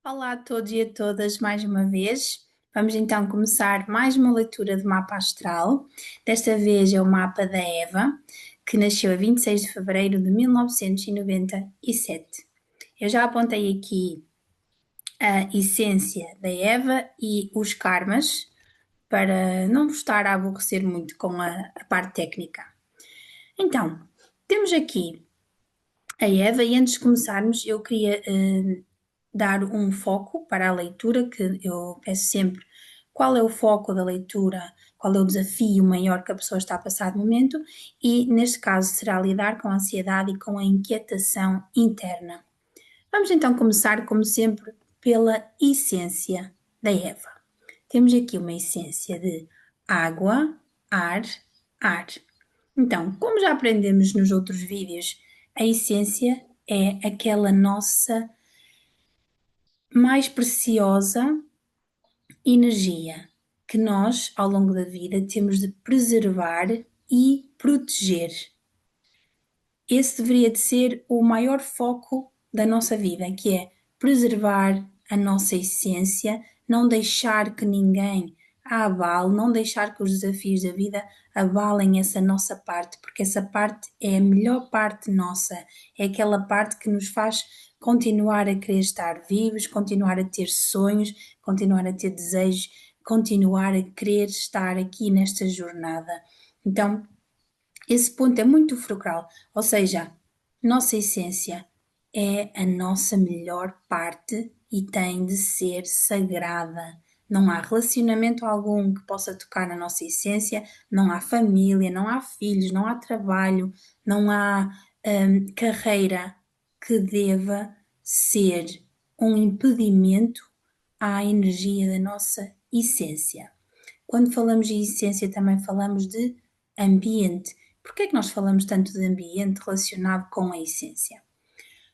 Olá a todos e a todas mais uma vez. Vamos então começar mais uma leitura de mapa astral. Desta vez é o mapa da Eva, que nasceu a 26 de fevereiro de 1997. Eu já apontei aqui a essência da Eva e os karmas, para não vos estar a aborrecer muito com a parte técnica. Então, temos aqui a Eva e antes de começarmos eu queria dar um foco para a leitura, que eu peço sempre qual é o foco da leitura, qual é o desafio maior que a pessoa está a passar no momento, e neste caso será lidar com a ansiedade e com a inquietação interna. Vamos então começar, como sempre, pela essência da Eva. Temos aqui uma essência de água, ar, ar. Então, como já aprendemos nos outros vídeos, a essência é aquela nossa mais preciosa energia que nós, ao longo da vida, temos de preservar e proteger. Esse deveria de ser o maior foco da nossa vida, que é preservar a nossa essência, não deixar que ninguém a abale, não deixar que os desafios da vida abalem essa nossa parte, porque essa parte é a melhor parte nossa, é aquela parte que nos faz continuar a querer estar vivos, continuar a ter sonhos, continuar a ter desejos, continuar a querer estar aqui nesta jornada. Então, esse ponto é muito fulcral, ou seja, nossa essência é a nossa melhor parte e tem de ser sagrada. Não há relacionamento algum que possa tocar na nossa essência, não há família, não há filhos, não há trabalho, não há carreira que deva ser um impedimento à energia da nossa essência. Quando falamos de essência, também falamos de ambiente. Por que é que nós falamos tanto de ambiente relacionado com a essência?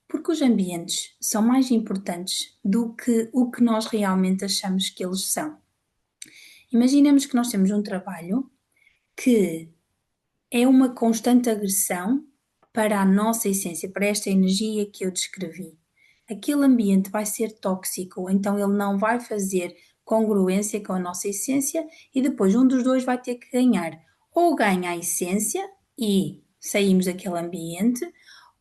Porque os ambientes são mais importantes do que o que nós realmente achamos que eles são. Imaginemos que nós temos um trabalho que é uma constante agressão para a nossa essência, para esta energia que eu descrevi. Aquele ambiente vai ser tóxico, então ele não vai fazer congruência com a nossa essência e depois um dos dois vai ter que ganhar. Ou ganha a essência e saímos daquele ambiente,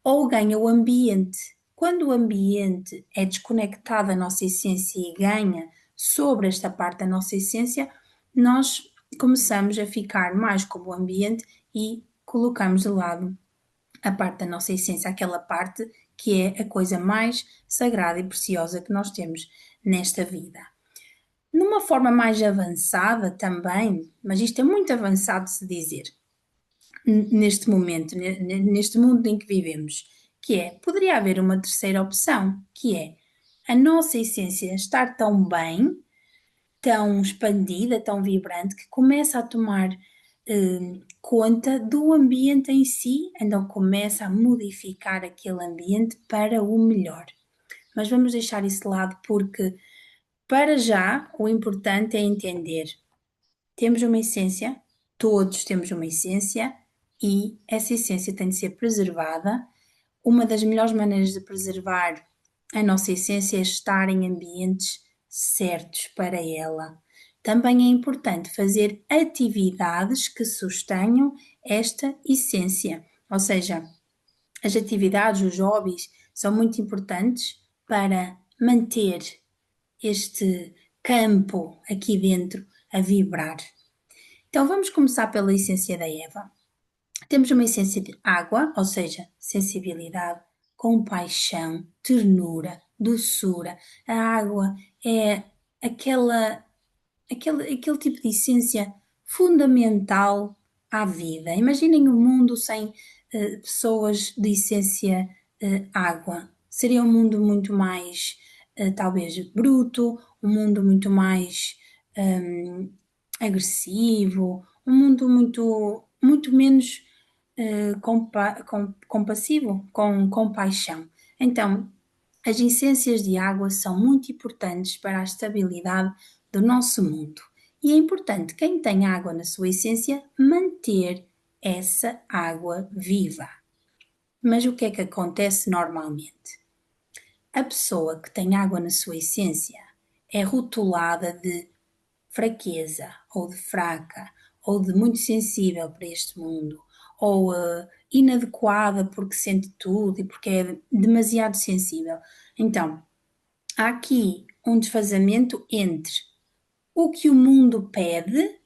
ou ganha o ambiente. Quando o ambiente é desconectado da nossa essência e ganha sobre esta parte da nossa essência, nós começamos a ficar mais como o ambiente e colocamos de lado a parte da nossa essência, aquela parte que é a coisa mais sagrada e preciosa que nós temos nesta vida. Numa forma mais avançada também, mas isto é muito avançado de se dizer, neste momento, neste mundo em que vivemos, que é, poderia haver uma terceira opção, que é a nossa essência estar tão bem, tão expandida, tão vibrante, que começa a tomar conta do ambiente em si, então começa a modificar aquele ambiente para o melhor. Mas vamos deixar isso de lado porque, para já, o importante é entender. Temos uma essência, todos temos uma essência e essa essência tem de ser preservada. Uma das melhores maneiras de preservar a nossa essência é estar em ambientes certos para ela. Também é importante fazer atividades que sustenham esta essência, ou seja, as atividades, os hobbies são muito importantes para manter este campo aqui dentro a vibrar. Então vamos começar pela essência da Eva. Temos uma essência de água, ou seja, sensibilidade, compaixão, ternura, doçura. A água é aquele tipo de essência fundamental à vida. Imaginem um mundo sem pessoas de essência água. Seria um mundo muito mais, talvez, bruto, um mundo muito mais agressivo, um mundo muito menos compassivo, com compaixão. Então, as essências de água são muito importantes para a estabilidade do nosso mundo. E é importante quem tem água na sua essência manter essa água viva. Mas o que é que acontece normalmente? a pessoa que tem água na sua essência é rotulada de fraqueza, ou de fraca, ou de muito sensível para este mundo, ou inadequada porque sente tudo e porque é demasiado sensível. Então, há aqui um desfazamento entre o que o mundo pede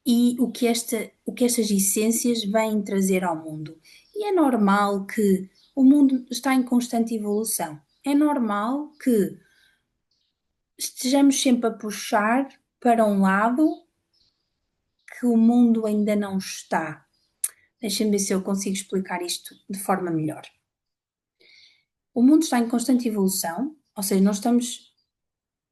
e o que estas essências vêm trazer ao mundo. E é normal que o mundo está em constante evolução. É normal que estejamos sempre a puxar para um lado que o mundo ainda não está. Deixem-me ver se eu consigo explicar isto de forma melhor. O mundo está em constante evolução, ou seja, nós estamos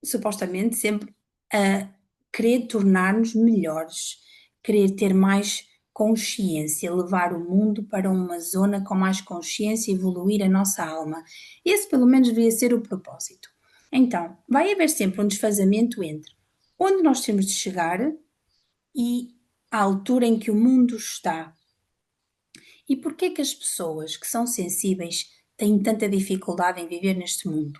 supostamente sempre a querer tornar-nos melhores, querer ter mais consciência, levar o mundo para uma zona com mais consciência, evoluir a nossa alma. Esse, pelo menos, deveria ser o propósito. Então, vai haver sempre um desfazamento entre onde nós temos de chegar e a altura em que o mundo está. E porquê é que as pessoas que são sensíveis têm tanta dificuldade em viver neste mundo?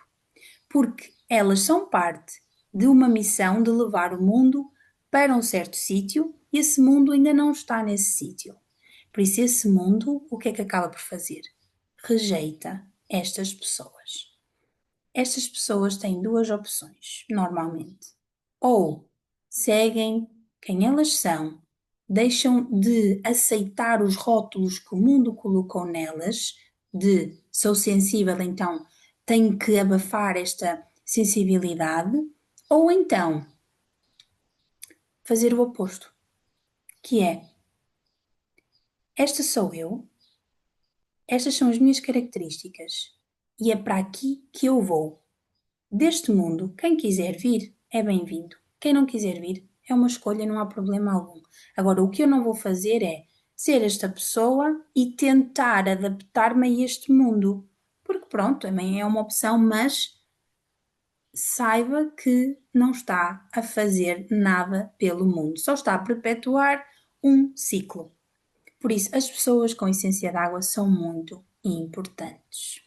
Porque elas são parte de uma missão de levar o mundo para um certo sítio e esse mundo ainda não está nesse sítio. Por isso, esse mundo, o que é que acaba por fazer? Rejeita estas pessoas. Estas pessoas têm duas opções, normalmente. Ou seguem quem elas são, deixam de aceitar os rótulos que o mundo colocou nelas, de sou sensível, então tenho que abafar esta sensibilidade, ou então fazer o oposto, que é esta sou eu, estas são as minhas características e é para aqui que eu vou. Deste mundo, quem quiser vir é bem-vindo. Quem não quiser vir é uma escolha, não há problema algum. Agora, o que eu não vou fazer é ser esta pessoa e tentar adaptar-me a este mundo. Porque pronto, também é uma opção, mas saiba que não está a fazer nada pelo mundo, só está a perpetuar um ciclo. Por isso, as pessoas com essência de água são muito importantes.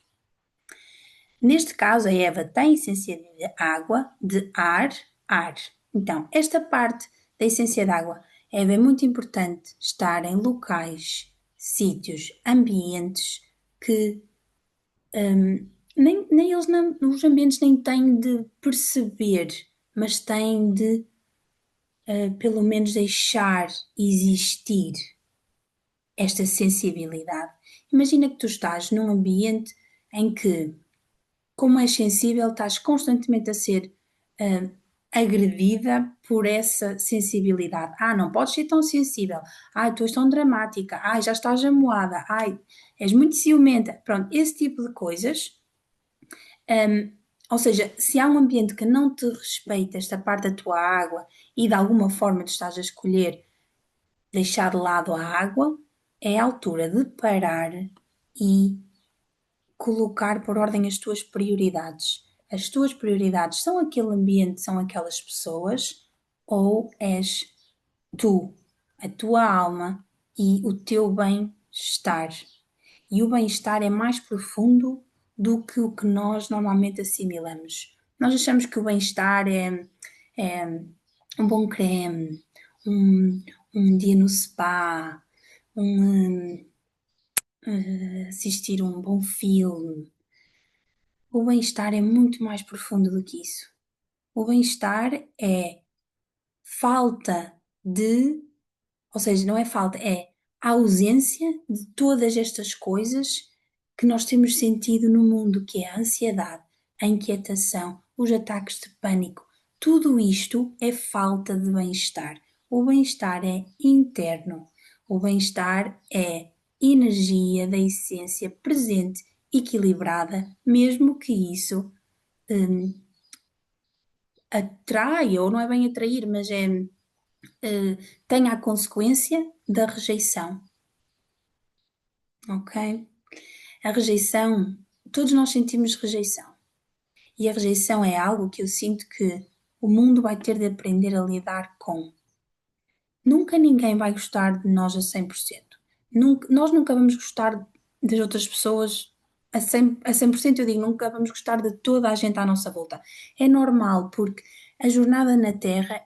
Neste caso, a Eva tem essência de água, de ar, ar. Então, esta parte da essência de água, Eva, é muito importante estar em locais, sítios, ambientes que nem eles, os ambientes nem têm de perceber, mas têm de pelo menos deixar existir esta sensibilidade. Imagina que tu estás num ambiente em que, como és sensível, estás constantemente a ser agredida por essa sensibilidade. Ah, não podes ser tão sensível. Ai, tu és tão dramática. Ai, já estás amuada. Ai, és muito ciumenta. Pronto, esse tipo de coisas. Ou seja, se há um ambiente que não te respeita esta parte da tua água e de alguma forma tu estás a escolher deixar de lado a água, é a altura de parar e colocar por ordem as tuas prioridades. As tuas prioridades são aquele ambiente, são aquelas pessoas, ou és tu, a tua alma e o teu bem-estar. E o bem-estar é mais profundo do que o que nós normalmente assimilamos. Nós achamos que o bem-estar é um bom creme, um, um dia no spa, um, assistir a um bom filme. O bem-estar é muito mais profundo do que isso. O bem-estar é falta de, ou seja, não é falta, é a ausência de todas estas coisas que nós temos sentido no mundo, que é a ansiedade, a inquietação, os ataques de pânico. Tudo isto é falta de bem-estar. O bem-estar é interno. O bem-estar é energia da essência presente, equilibrada, mesmo que isso atrai, ou não é bem atrair, mas tenha a consequência da rejeição, ok? A rejeição, todos nós sentimos rejeição. E a rejeição é algo que eu sinto que o mundo vai ter de aprender a lidar com. Nunca ninguém vai gostar de nós a 100%. Nós nunca vamos gostar das outras pessoas a 100% eu digo, nunca vamos gostar de toda a gente à nossa volta. É normal, porque a jornada na Terra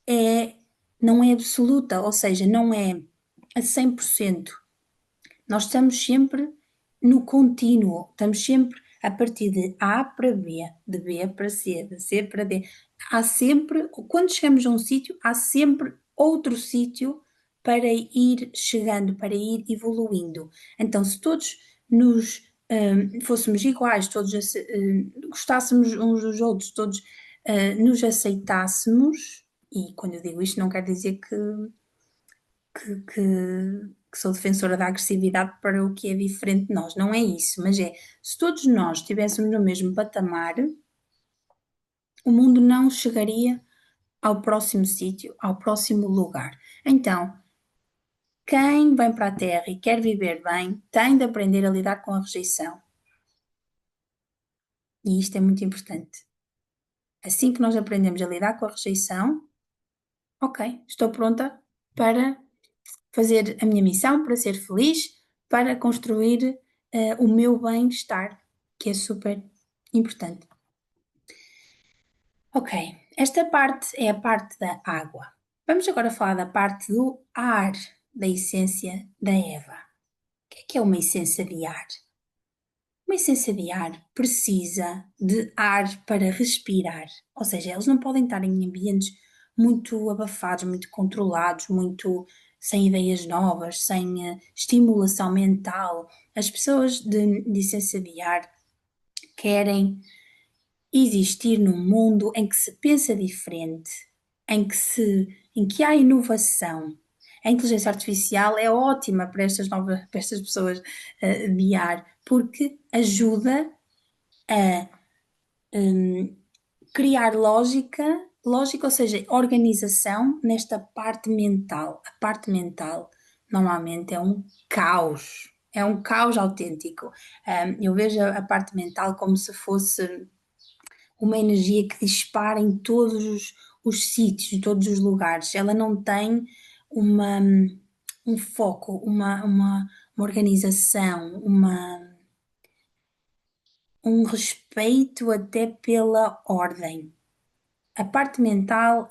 é, não é absoluta, ou seja, não é a 100%. Nós estamos sempre no contínuo, estamos sempre a partir de A para B, de B para C, de C para D. Há sempre, quando chegamos a um sítio, há sempre outro sítio para ir chegando, para ir evoluindo. Então, se todos nos fôssemos iguais, todos gostássemos uns dos outros, todos nos aceitássemos, e quando eu digo isto, não quer dizer que sou defensora da agressividade para o que é diferente de nós. Não é isso, mas é se todos nós estivéssemos no mesmo patamar, o mundo não chegaria ao próximo sítio, ao próximo lugar. Então, quem vem para a Terra e quer viver bem tem de aprender a lidar com a rejeição. E isto é muito importante. Assim que nós aprendemos a lidar com a rejeição, ok, estou pronta para fazer a minha missão, para ser feliz, para construir o meu bem-estar, que é super importante. Ok, esta parte é a parte da água. Vamos agora falar da parte do ar, da essência da Eva. O que é uma essência de ar? Uma essência de ar precisa de ar para respirar, ou seja, eles não podem estar em ambientes muito abafados, muito controlados, muito sem ideias novas, sem estimulação mental. As pessoas de essência de ar querem existir num mundo em que se pensa diferente, em que há inovação. A inteligência artificial é ótima para para estas pessoas de ar, porque ajuda a criar lógica, ou seja, organização nesta parte mental. A parte mental normalmente é um caos autêntico. Eu vejo a parte mental como se fosse uma energia que dispara em todos os sítios, em todos os lugares. Ela não tem uma, um foco, uma organização, um respeito até pela ordem. A parte mental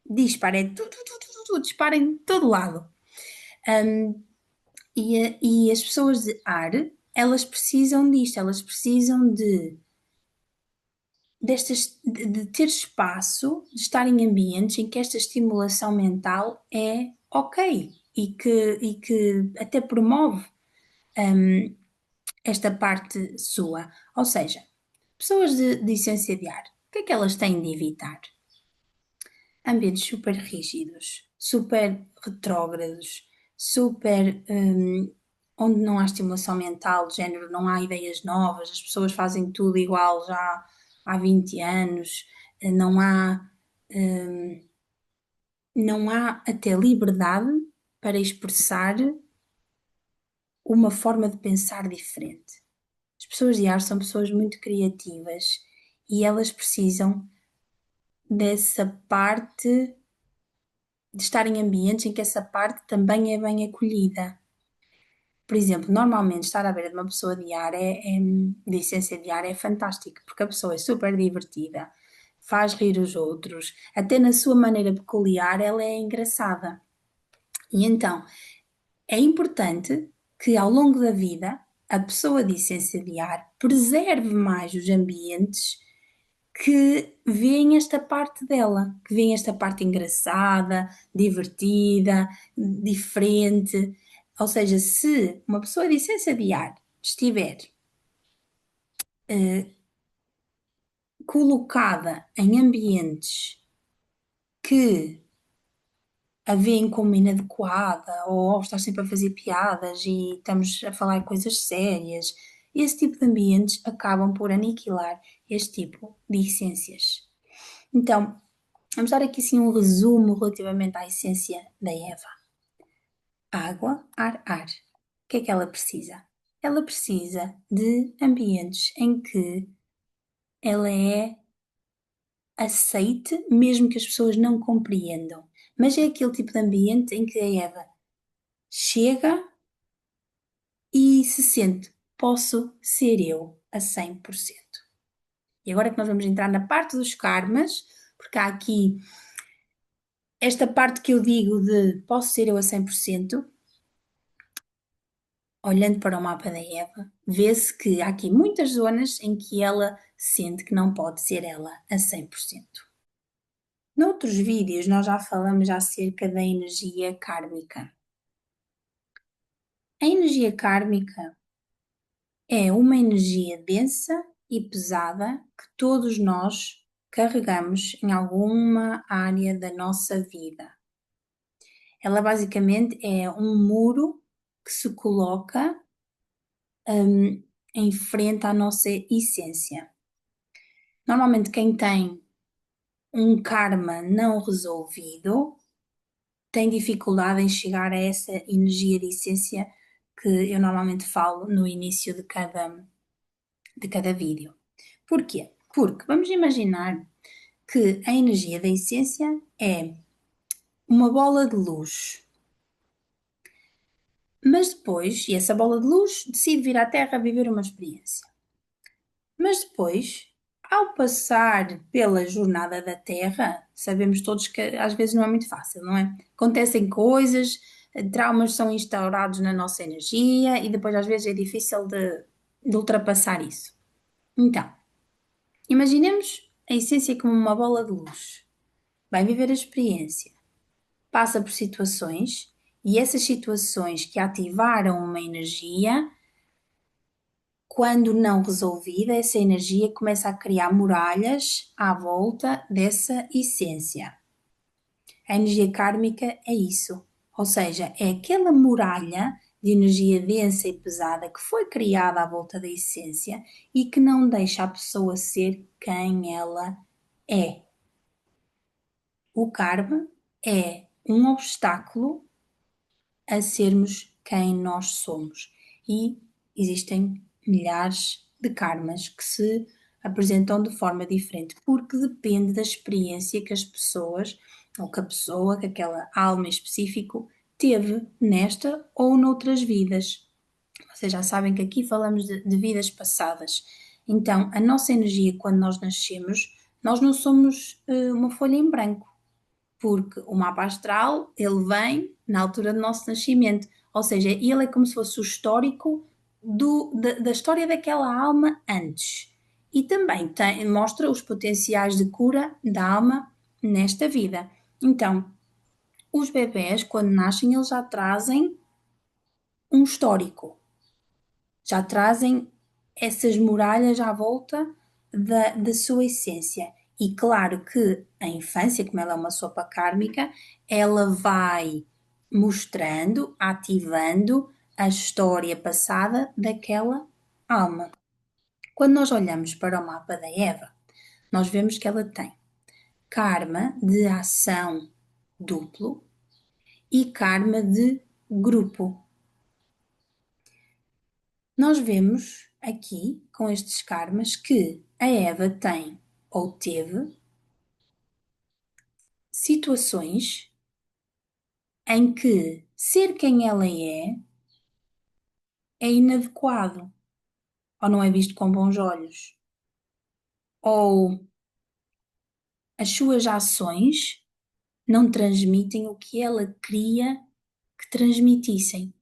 dispara, é tudo, dispara em todo lado. E as pessoas de ar, elas precisam disto, elas precisam de ter espaço, de estar em ambientes em que esta estimulação mental é ok e que até promove esta parte sua. Ou seja, pessoas de essência de ar, o que é que elas têm de evitar? Ambientes super rígidos, super retrógrados, super onde não há estimulação mental, de género, não há ideias novas, as pessoas fazem tudo igual já há 20 anos, não há, hum, não há até liberdade para expressar uma forma de pensar diferente. As pessoas de ar são pessoas muito criativas e elas precisam dessa parte de estar em ambientes em que essa parte também é bem acolhida. Por exemplo, normalmente estar à beira de uma pessoa de ar de essência de ar é fantástico, porque a pessoa é super divertida, faz rir os outros, até na sua maneira peculiar ela é engraçada. E então é importante que ao longo da vida a pessoa de essência de ar preserve mais os ambientes que veem esta parte dela, que veem esta parte engraçada, divertida, diferente. Ou seja, se uma pessoa de essência de ar estiver colocada em ambientes que a veem como inadequada ou ao estar sempre a fazer piadas e estamos a falar coisas sérias, esse tipo de ambientes acabam por aniquilar este tipo de essências. Então, vamos dar aqui sim um resumo relativamente à essência da Eva. Água, ar, ar. O que é que ela precisa? Ela precisa de ambientes em que ela é aceite, mesmo que as pessoas não compreendam. Mas é aquele tipo de ambiente em que a Eva chega e se sente. posso ser eu a 100%. E agora que nós vamos entrar na parte dos karmas, porque há aqui esta parte que eu digo de posso ser eu a 100%, olhando para o mapa da Eva, vê-se que há aqui muitas zonas em que ela sente que não pode ser ela a 100%. Noutros vídeos nós já falamos acerca da energia kármica. A energia kármica é uma energia densa e pesada que todos nós carregamos em alguma área da nossa vida. Ela basicamente é um muro que se coloca em frente à nossa essência. Normalmente, quem tem um karma não resolvido tem dificuldade em chegar a essa energia de essência que eu normalmente falo no início de cada vídeo. Porquê? Porque vamos imaginar que a energia da essência é uma bola de luz. Mas depois, e essa bola de luz decide vir à Terra viver uma experiência. Mas depois, ao passar pela jornada da Terra, sabemos todos que às vezes não é muito fácil, não é? Acontecem coisas, traumas são instaurados na nossa energia e depois às vezes é difícil de ultrapassar isso. Então, imaginemos a essência como uma bola de luz. Vai viver a experiência, passa por situações e essas situações que ativaram uma energia, quando não resolvida, essa energia começa a criar muralhas à volta dessa essência. A energia kármica é isso, ou seja, é aquela muralha de energia densa e pesada que foi criada à volta da essência e que não deixa a pessoa ser quem ela é. O karma é um obstáculo a sermos quem nós somos. E existem milhares de karmas que se apresentam de forma diferente, porque depende da experiência que as pessoas, ou que a pessoa, que aquela alma em específico, teve nesta ou noutras vidas. Vocês já sabem que aqui falamos de vidas passadas. Então, a nossa energia, quando nós nascemos, nós não somos uma folha em branco, porque o mapa astral, ele vem na altura do nosso nascimento, ou seja, ele é como se fosse o histórico da história daquela alma antes. E também mostra os potenciais de cura da alma nesta vida. Então, os bebés, quando nascem, eles já trazem um histórico, já trazem essas muralhas à volta da sua essência. E claro que a infância, como ela é uma sopa kármica, ela vai mostrando, ativando a história passada daquela alma. Quando nós olhamos para o mapa da Eva, nós vemos que ela tem karma de ação duplo e karma de grupo. Nós vemos aqui, com estes karmas, que a Eva tem ou teve situações em que ser quem ela é inadequado, ou não é visto com bons olhos, ou as suas ações não transmitem o que ela queria que transmitissem.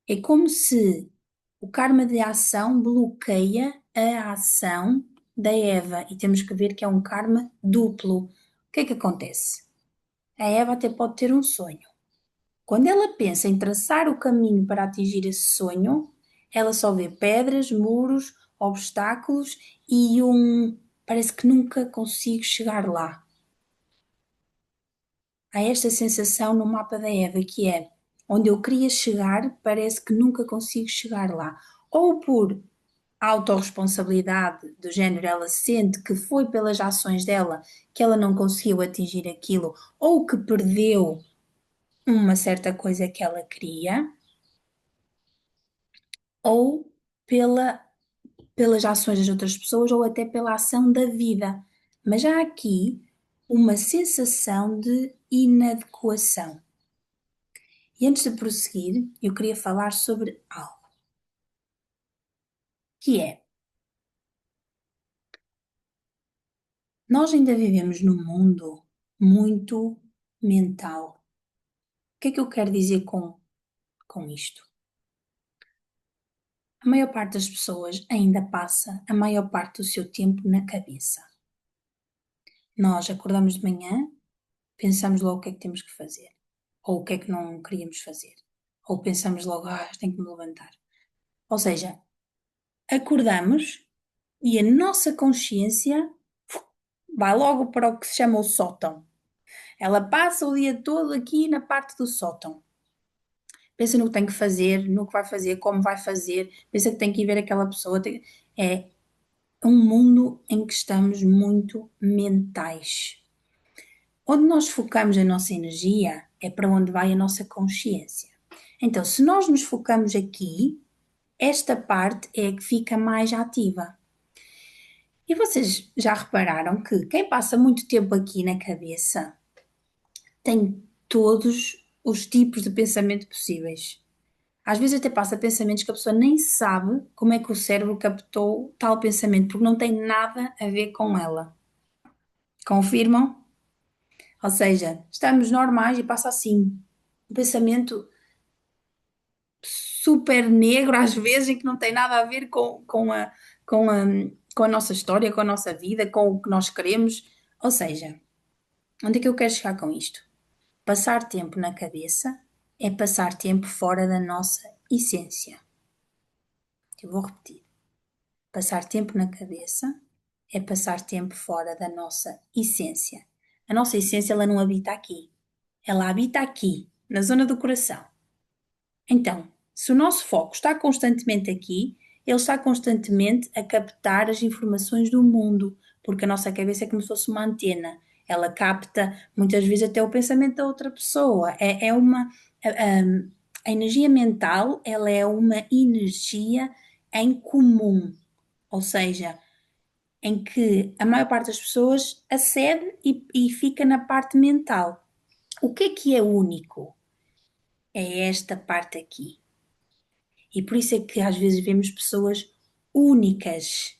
É como se o karma de ação bloqueia a ação da Eva e temos que ver que é um karma duplo. O que é que acontece? A Eva até pode ter um sonho. Quando ela pensa em traçar o caminho para atingir esse sonho, ela só vê pedras, muros, obstáculos e parece que nunca consigo chegar lá. Há esta sensação no mapa da Eva que é onde eu queria chegar, parece que nunca consigo chegar lá. Ou por autorresponsabilidade do género, ela sente que foi pelas ações dela que ela não conseguiu atingir aquilo, ou que perdeu uma certa coisa que ela queria, ou pelas ações das outras pessoas, ou até pela ação da vida. Mas há aqui uma sensação de inadequação. E antes de prosseguir, eu queria falar sobre algo. que é, nós ainda vivemos num mundo muito mental. O que é que eu quero dizer com isto? A maior parte das pessoas ainda passa a maior parte do seu tempo na cabeça. Nós acordamos de manhã, pensamos logo o que é que temos que fazer, ou o que é que não queríamos fazer, ou pensamos logo, tenho que me levantar. Ou seja, acordamos e a nossa consciência vai logo para o que se chama o sótão. Ela passa o dia todo aqui na parte do sótão. Pensa no que tem que fazer, no que vai fazer, como vai fazer, pensa que tem que ir ver aquela pessoa. É um mundo em que estamos muito mentais. Onde nós focamos a nossa energia é para onde vai a nossa consciência. Então, se nós nos focamos aqui, esta parte é a que fica mais ativa. E vocês já repararam que quem passa muito tempo aqui na cabeça tem todos os tipos de pensamento possíveis. Às vezes até passa pensamentos que a pessoa nem sabe como é que o cérebro captou tal pensamento, porque não tem nada a ver com ela. Confirmam? Ou seja, estamos normais e passa assim. Um pensamento super negro, às vezes, em que não tem nada a ver com a, com a nossa história, com a nossa vida, com o que nós queremos. Ou seja, onde é que eu quero chegar com isto? Passar tempo na cabeça é passar tempo fora da nossa essência. Eu vou repetir. Passar tempo na cabeça é passar tempo fora da nossa essência. A nossa essência, ela não habita aqui. Ela habita aqui, na zona do coração. Então, se o nosso foco está constantemente aqui, ele está constantemente a captar as informações do mundo, porque a nossa cabeça é como se fosse uma antena. Ela capta muitas vezes até o pensamento da outra pessoa. A energia mental, ela é uma energia em comum, ou seja, em que a maior parte das pessoas acede e fica na parte mental. O que é único? É esta parte aqui. E por isso é que às vezes vemos pessoas únicas,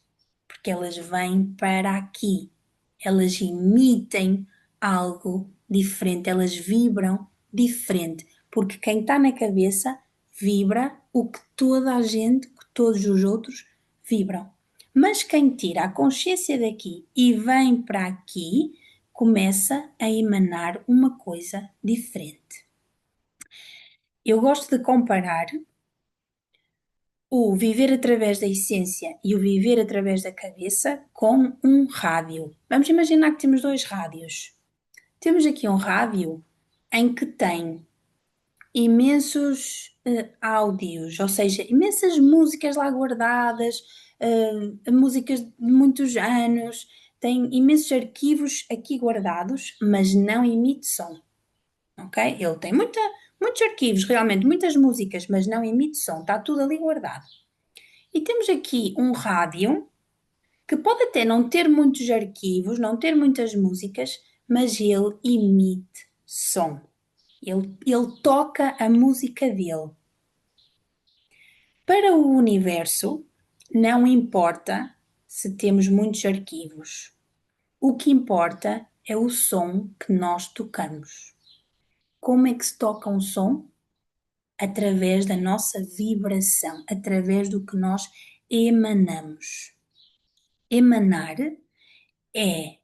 porque elas vêm para aqui, elas emitem algo diferente, elas vibram diferente, porque quem está na cabeça vibra o que toda a gente, que todos os outros vibram. Mas quem tira a consciência daqui e vem para aqui, começa a emanar uma coisa diferente. Eu gosto de comparar o viver através da essência e o viver através da cabeça com um rádio. Vamos imaginar que temos dois rádios. Temos aqui um rádio em que tem imensos áudios, ou seja, imensas músicas lá guardadas, músicas de muitos anos, tem imensos arquivos aqui guardados, mas não emite som, ok? Ele tem muitos arquivos, realmente, muitas músicas, mas não emite som, está tudo ali guardado. E temos aqui um rádio que pode até não ter muitos arquivos, não ter muitas músicas, mas ele emite som. Ele toca a música dele. Para o universo, não importa se temos muitos arquivos. O que importa é o som que nós tocamos. Como é que se toca um som? Através da nossa vibração, através do que nós emanamos. Emanar é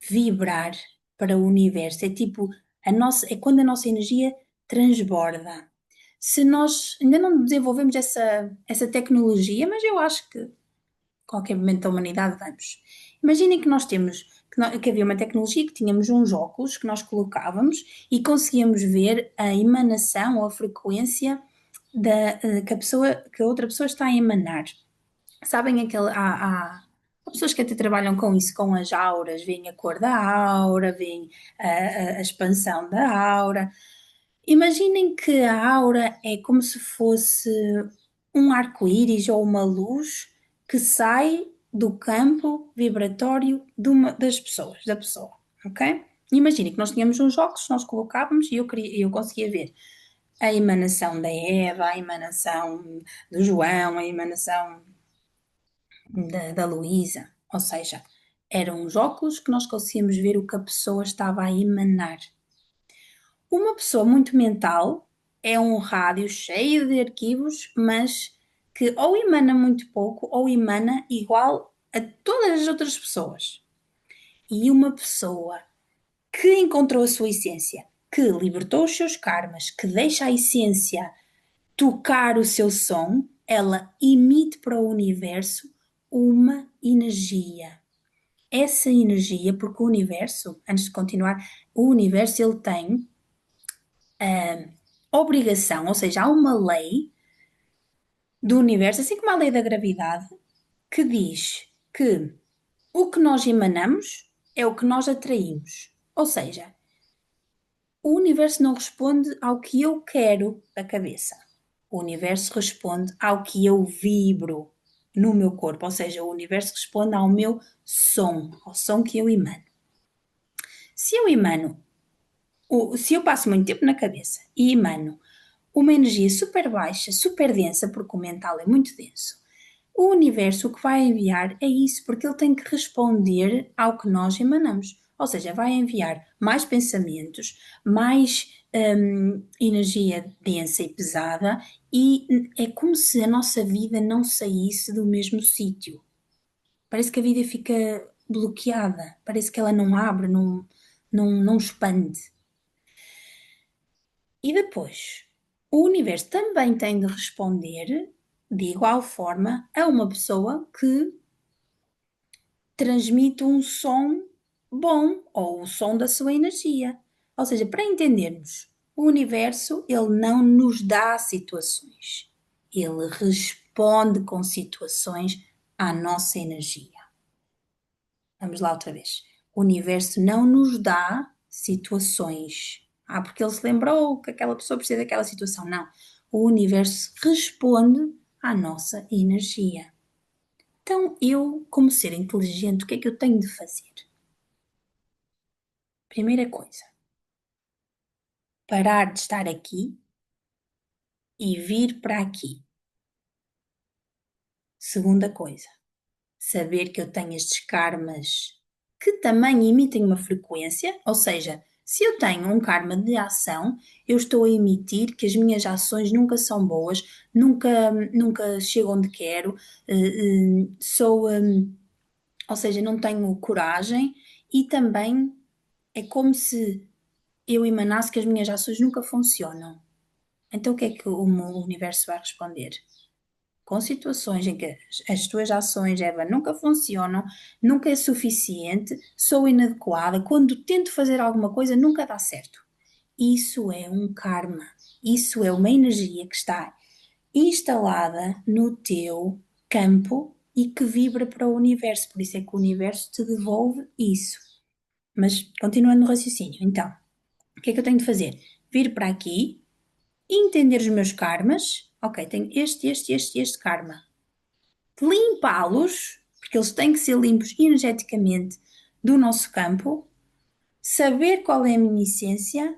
vibrar para o universo, é tipo é quando a nossa energia transborda. Se nós ainda não desenvolvemos essa tecnologia, mas eu acho que qualquer momento da humanidade vamos. Imaginem que nós temos que havia uma tecnologia que tínhamos uns óculos que nós colocávamos e conseguíamos ver a emanação ou a frequência que a outra pessoa está a emanar. Sabem há pessoas que até trabalham com isso, com as auras, veem a cor da aura, veem a expansão da aura. Imaginem que a aura é como se fosse um arco-íris ou uma luz que sai do campo vibratório das pessoas, da pessoa, ok? Imaginem que nós tínhamos uns óculos, nós colocávamos e eu conseguia ver a emanação da Eva, a emanação do João, a emanação da Luísa. Ou seja, eram os óculos que nós conseguíamos ver o que a pessoa estava a emanar. Uma pessoa muito mental é um rádio cheio de arquivos, mas que ou emana muito pouco ou emana igual a todas as outras pessoas. E uma pessoa que encontrou a sua essência, que libertou os seus karmas, que deixa a essência tocar o seu som, ela emite para o universo uma energia. Essa energia, porque o universo, antes de continuar, o universo ele tem obrigação, ou seja, há uma lei do universo, assim como a lei da gravidade, que diz que o que nós emanamos é o que nós atraímos. Ou seja, o universo não responde ao que eu quero da cabeça. O universo responde ao que eu vibro no meu corpo, ou seja, o universo responde ao meu som, ao som que eu emano. Se eu emano, se eu passo muito tempo na cabeça e emano uma energia super baixa, super densa, porque o mental é muito denso, o universo o que vai enviar é isso, porque ele tem que responder ao que nós emanamos. Ou seja, vai enviar mais pensamentos, mais energia densa e pesada, e é como se a nossa vida não saísse do mesmo sítio. Parece que a vida fica bloqueada, parece que ela não abre, não expande. E depois, o universo também tem de responder de igual forma a uma pessoa que transmite um som bom ou o som da sua energia. Ou seja, para entendermos, o universo ele não nos dá situações, ele responde com situações à nossa energia. Vamos lá outra vez. O universo não nos dá situações. Porque ele se lembrou que aquela pessoa precisa daquela situação. Não. O universo responde à nossa energia. Então, eu, como ser inteligente, o que é que eu tenho de fazer? Primeira coisa, parar de estar aqui e vir para aqui. Segunda coisa, saber que eu tenho estes karmas que também emitem uma frequência, ou seja, se eu tenho um karma de ação, eu estou a emitir que as minhas ações nunca são boas, nunca chego onde quero, sou, ou seja, não tenho coragem e também é como se eu emanasse que as minhas ações nunca funcionam. Então, o que é que o universo vai responder? Com situações em que as tuas ações, Eva, nunca funcionam, nunca é suficiente, sou inadequada, quando tento fazer alguma coisa nunca dá certo. Isso é um karma, isso é uma energia que está instalada no teu campo e que vibra para o universo, por isso é que o universo te devolve isso. Mas continuando no raciocínio, então, o que é que eu tenho de fazer? Vir para aqui, entender os meus karmas, ok, tenho este karma, limpá-los, porque eles têm que ser limpos energeticamente do nosso campo, saber qual é a minha essência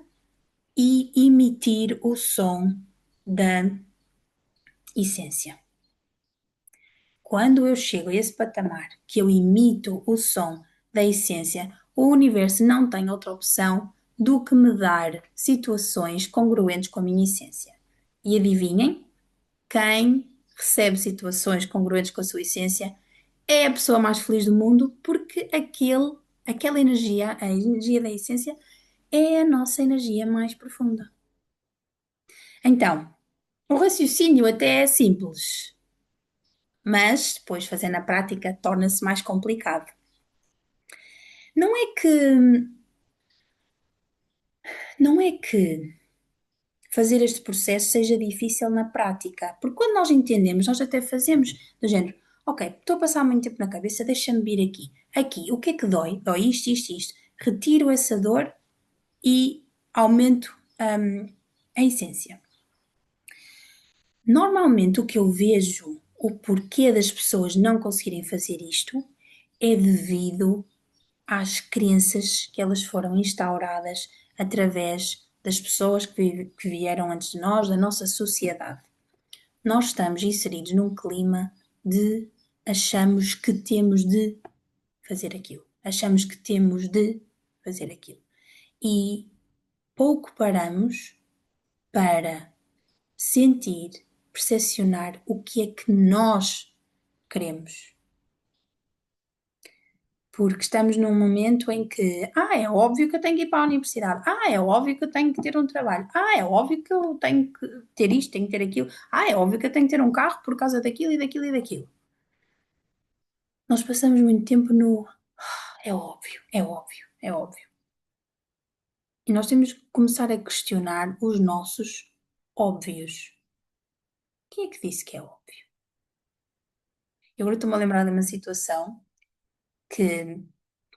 e emitir o som da essência. Quando eu chego a esse patamar que eu imito o som da essência, o universo não tem outra opção do que me dar situações congruentes com a minha essência. E adivinhem, quem recebe situações congruentes com a sua essência é a pessoa mais feliz do mundo, porque aquela energia, a energia da essência, é a nossa energia mais profunda. Então, o raciocínio até é simples, mas depois fazer na prática torna-se mais complicado. Não é que, não é que fazer este processo seja difícil na prática, porque quando nós entendemos, nós até fazemos do género, ok, estou a passar muito tempo na cabeça, deixa-me vir aqui. Aqui, o que é que dói? Dói isto, isto, isto. Retiro essa dor e aumento, a essência. Normalmente o que eu vejo, o porquê das pessoas não conseguirem fazer isto, é devido às crenças que elas foram instauradas através das pessoas que vieram antes de nós, da nossa sociedade. Nós estamos inseridos num clima de achamos que temos de fazer aquilo, achamos que temos de fazer aquilo. E pouco paramos para sentir, percepcionar o que é que nós queremos. Porque estamos num momento em que, é óbvio que eu tenho que ir para a universidade, é óbvio que eu tenho que ter um trabalho, é óbvio que eu tenho que ter isto, tenho que ter aquilo, é óbvio que eu tenho que ter um carro por causa daquilo e daquilo e daquilo. Nós passamos muito tempo no é óbvio, é óbvio, é óbvio. E nós temos que começar a questionar os nossos óbvios. Quem é que disse que é óbvio? Eu agora estou-me a lembrar de uma situação que,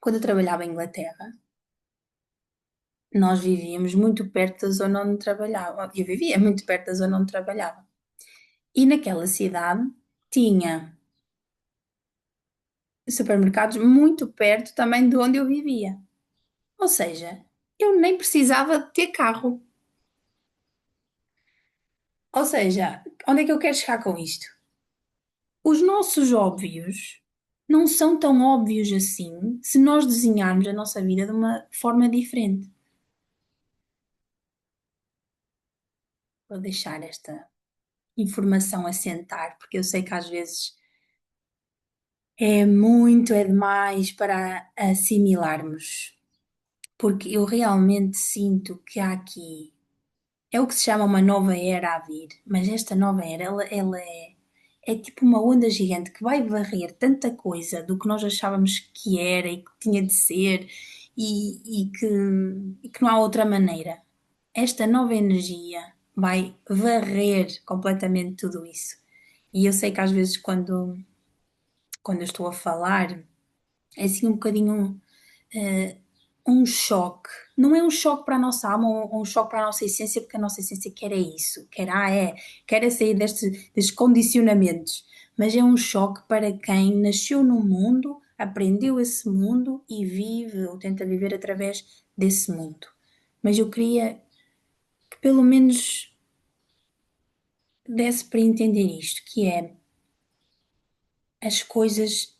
quando eu trabalhava em Inglaterra, nós vivíamos muito perto da zona onde trabalhava. Eu vivia muito perto da zona onde trabalhava. E naquela cidade tinha supermercados muito perto também de onde eu vivia. Ou seja, eu nem precisava de ter carro. Ou seja, onde é que eu quero chegar com isto? Os nossos óbvios não são tão óbvios assim se nós desenharmos a nossa vida de uma forma diferente. Vou deixar esta informação assentar, porque eu sei que às vezes é demais para assimilarmos, porque eu realmente sinto que há aqui, é o que se chama uma nova era a vir, mas esta nova era, ela é tipo uma onda gigante que vai varrer tanta coisa do que nós achávamos que era e que tinha de ser e que não há outra maneira. Esta nova energia vai varrer completamente tudo isso. E eu sei que às vezes quando eu estou a falar, é assim um bocadinho um choque. Não é um choque para a nossa alma ou um choque para a nossa essência, porque a nossa essência quer é isso, quer é sair destes condicionamentos. Mas é um choque para quem nasceu no mundo, aprendeu esse mundo e vive ou tenta viver através desse mundo. Mas eu queria que pelo menos desse para entender isto, que é as coisas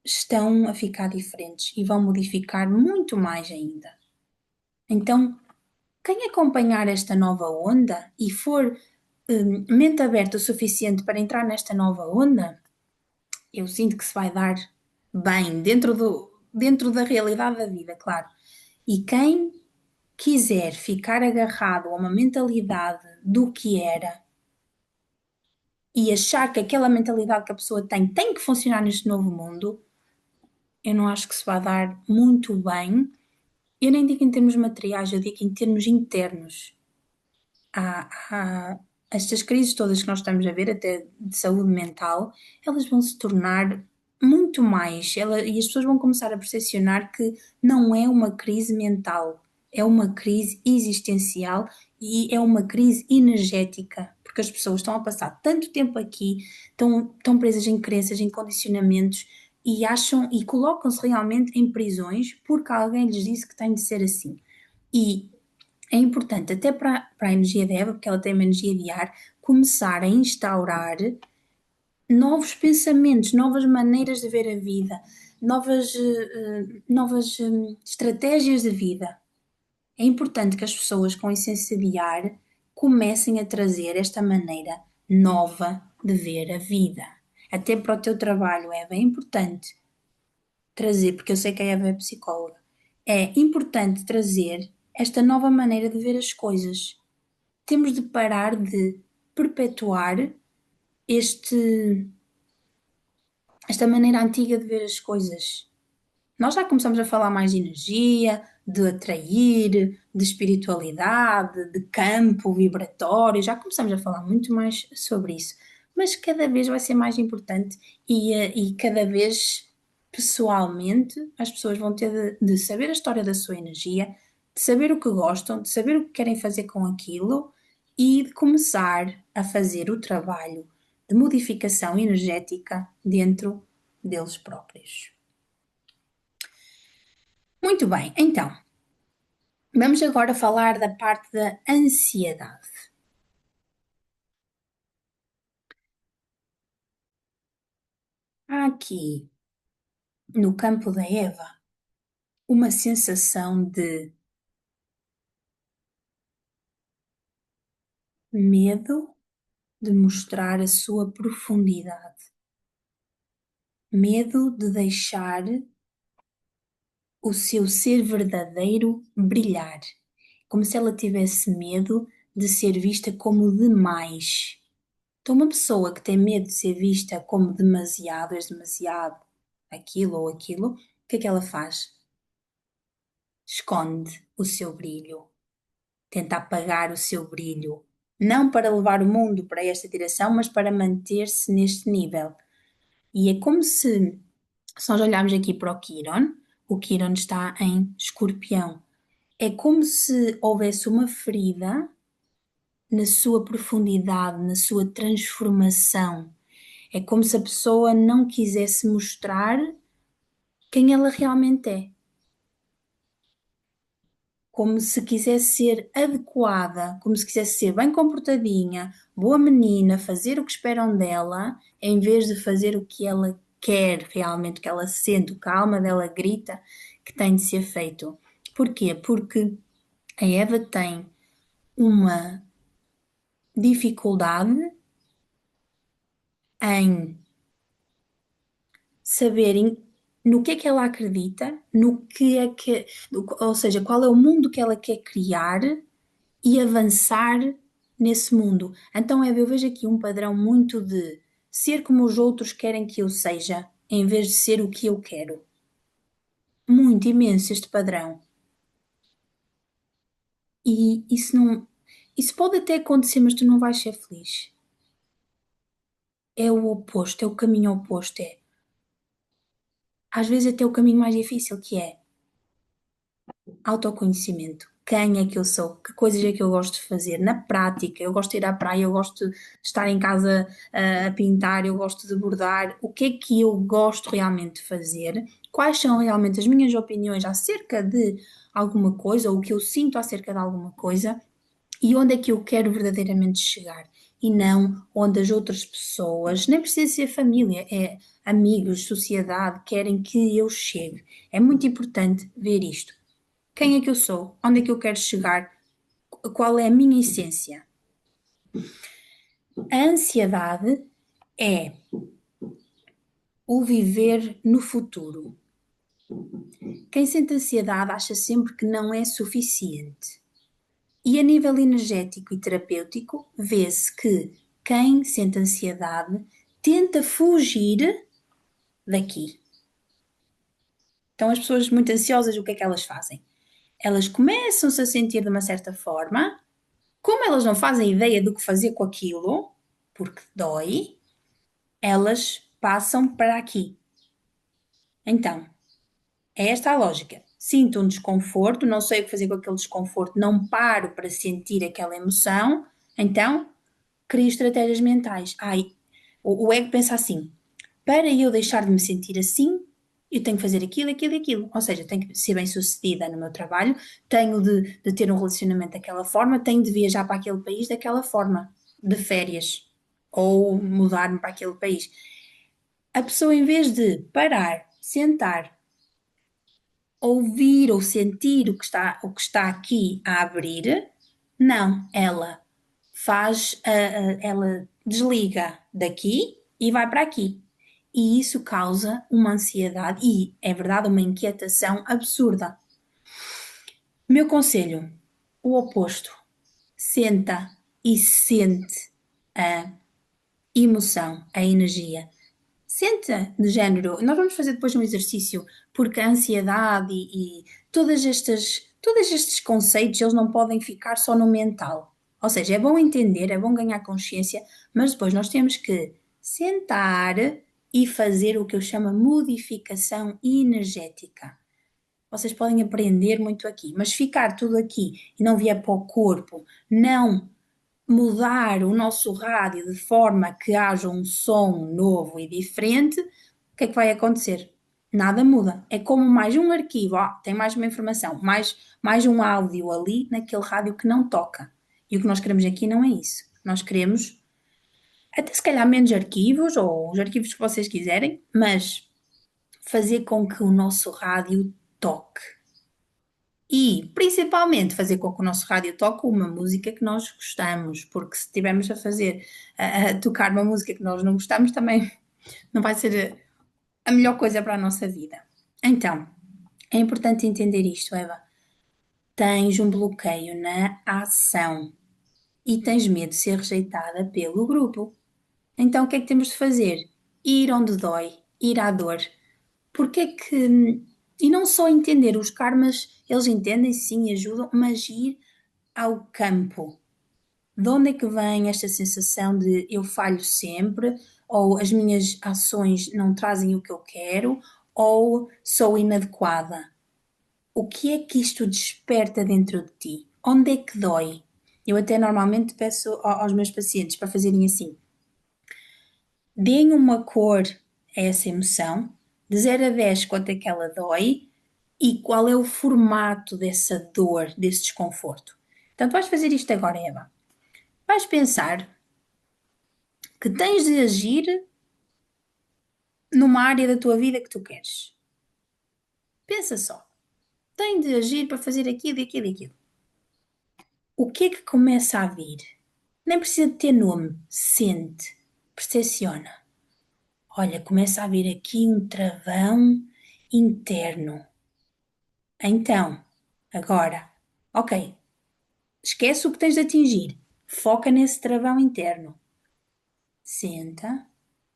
estão a ficar diferentes e vão modificar muito mais ainda. Então, quem acompanhar esta nova onda e for mente aberta o suficiente para entrar nesta nova onda, eu sinto que se vai dar bem dentro da realidade da vida, claro. E quem quiser ficar agarrado a uma mentalidade do que era e achar que aquela mentalidade que a pessoa tem que funcionar neste novo mundo, eu não acho que se vai dar muito bem. Eu nem digo em termos materiais, eu digo em termos internos. Há estas crises todas que nós estamos a ver, até de saúde mental, elas vão se tornar muito mais, e as pessoas vão começar a percepcionar que não é uma crise mental, é uma crise existencial e é uma crise energética, porque as pessoas estão a passar tanto tempo aqui, estão presas em crenças, em condicionamentos e acham e colocam-se realmente em prisões porque alguém lhes disse que tem de ser assim. E é importante, até para a energia de Eva, porque ela tem uma energia de ar, começar a instaurar novos pensamentos, novas maneiras de ver a vida, novas estratégias de vida. É importante que as pessoas com essência de ar comecem a trazer esta maneira nova de ver a vida. Até para o teu trabalho, Eva, é importante trazer, porque eu sei que a Eva é psicóloga, é importante trazer esta nova maneira de ver as coisas. Temos de parar de perpetuar este, esta maneira antiga de ver as coisas. Nós já começamos a falar mais de energia, de atrair, de espiritualidade, de campo vibratório, já começamos a falar muito mais sobre isso. Mas cada vez vai ser mais importante e cada vez pessoalmente as pessoas vão ter de saber a história da sua energia, de saber o que gostam, de saber o que querem fazer com aquilo e de começar a fazer o trabalho de modificação energética dentro deles próprios. Muito bem, então, vamos agora falar da parte da ansiedade. Há aqui, no campo da Eva, uma sensação de medo de mostrar a sua profundidade, medo de deixar o seu ser verdadeiro brilhar, como se ela tivesse medo de ser vista como demais. Então, uma pessoa que tem medo de ser vista como demasiado, és demasiado, aquilo ou aquilo, o que é que ela faz? Esconde o seu brilho, tenta apagar o seu brilho, não para levar o mundo para esta direção, mas para manter-se neste nível. E é como se nós olharmos aqui para o Quiron está em Escorpião. É como se houvesse uma ferida na sua profundidade, na sua transformação. É como se a pessoa não quisesse mostrar quem ela realmente é. Como se quisesse ser adequada, como se quisesse ser bem comportadinha, boa menina, fazer o que esperam dela, em vez de fazer o que ela quer realmente, o que ela sente, o que a alma dela grita que tem de ser feito. Porquê? Porque a Eva tem uma dificuldade em saber no que é que ela acredita, no que é que, ou seja, qual é o mundo que ela quer criar e avançar nesse mundo. Então, eu vejo aqui um padrão muito de ser como os outros querem que eu seja, em vez de ser o que eu quero. Muito imenso este padrão. E isso não. Isso pode até acontecer, mas tu não vais ser feliz. É o oposto, é o caminho oposto. É. Às vezes até o caminho mais difícil que é autoconhecimento. Quem é que eu sou? Que coisas é que eu gosto de fazer? Na prática, eu gosto de ir à praia, eu gosto de estar em casa a pintar, eu gosto de bordar. O que é que eu gosto realmente de fazer? Quais são realmente as minhas opiniões acerca de alguma coisa, ou o que eu sinto acerca de alguma coisa? E onde é que eu quero verdadeiramente chegar? E não onde as outras pessoas, nem precisa ser família, é amigos, sociedade, querem que eu chegue. É muito importante ver isto. Quem é que eu sou? Onde é que eu quero chegar? Qual é a minha essência? A ansiedade é o viver no futuro. Quem sente ansiedade acha sempre que não é suficiente. E a nível energético e terapêutico, vê-se que quem sente ansiedade tenta fugir daqui. Então, as pessoas muito ansiosas, o que é que elas fazem? Elas começam-se a sentir de uma certa forma, como elas não fazem ideia do que fazer com aquilo, porque dói, elas passam para aqui. Então, é esta a lógica. Sinto um desconforto, não sei o que fazer com aquele desconforto, não paro para sentir aquela emoção, então crio estratégias mentais. Ai, o ego pensa assim: para eu deixar de me sentir assim, eu tenho que fazer aquilo, aquilo e aquilo. Ou seja, tenho que ser bem-sucedida no meu trabalho, tenho de ter um relacionamento daquela forma, tenho de viajar para aquele país daquela forma, de férias, ou mudar-me para aquele país. A pessoa, em vez de parar, sentar, ouvir ou sentir o que está aqui a abrir, não, ela faz, ela desliga daqui e vai para aqui. E isso causa uma ansiedade e, é verdade, uma inquietação absurda. Meu conselho, o oposto. Senta e sente a emoção, a energia. Senta de género. Nós vamos fazer depois um exercício, porque a ansiedade e todos estes conceitos, eles não podem ficar só no mental. Ou seja, é bom entender, é bom ganhar consciência, mas depois nós temos que sentar e fazer o que eu chamo modificação energética. Vocês podem aprender muito aqui, mas ficar tudo aqui e não vier para o corpo, não mudar o nosso rádio de forma que haja um som novo e diferente, o que é que vai acontecer? Nada muda. É como mais um arquivo, tem mais uma informação, mais um áudio ali naquele rádio que não toca. E o que nós queremos aqui não é isso. Nós queremos Até se calhar menos arquivos, ou os arquivos que vocês quiserem, mas fazer com que o nosso rádio toque. E, principalmente, fazer com que o nosso rádio toque uma música que nós gostamos, porque se estivermos a tocar uma música que nós não gostamos, também não vai ser a melhor coisa para a nossa vida. Então, é importante entender isto, Eva. Tens um bloqueio na ação e tens medo de ser rejeitada pelo grupo. Então, o que é que temos de fazer? Ir onde dói, ir à dor. Porque é que. E não só entender, os karmas, eles entendem, sim, ajudam, mas ir ao campo. De onde é que vem esta sensação de eu falho sempre, ou as minhas ações não trazem o que eu quero, ou sou inadequada? O que é que isto desperta dentro de ti? Onde é que dói? Eu até normalmente peço aos meus pacientes para fazerem assim: deem uma cor a essa emoção, de 0 a 10 quanto é que ela dói e qual é o formato dessa dor, desse desconforto. Então, tu vais fazer isto agora, Eva. Vais pensar que tens de agir numa área da tua vida que tu queres. Pensa só. Tens de agir para fazer aquilo e aquilo e aquilo. O que é que começa a vir? Nem precisa de ter nome. Sente. Percepciona. Olha, começa a vir aqui um travão interno. Então, agora, ok, esquece o que tens de atingir. Foca nesse travão interno. Senta,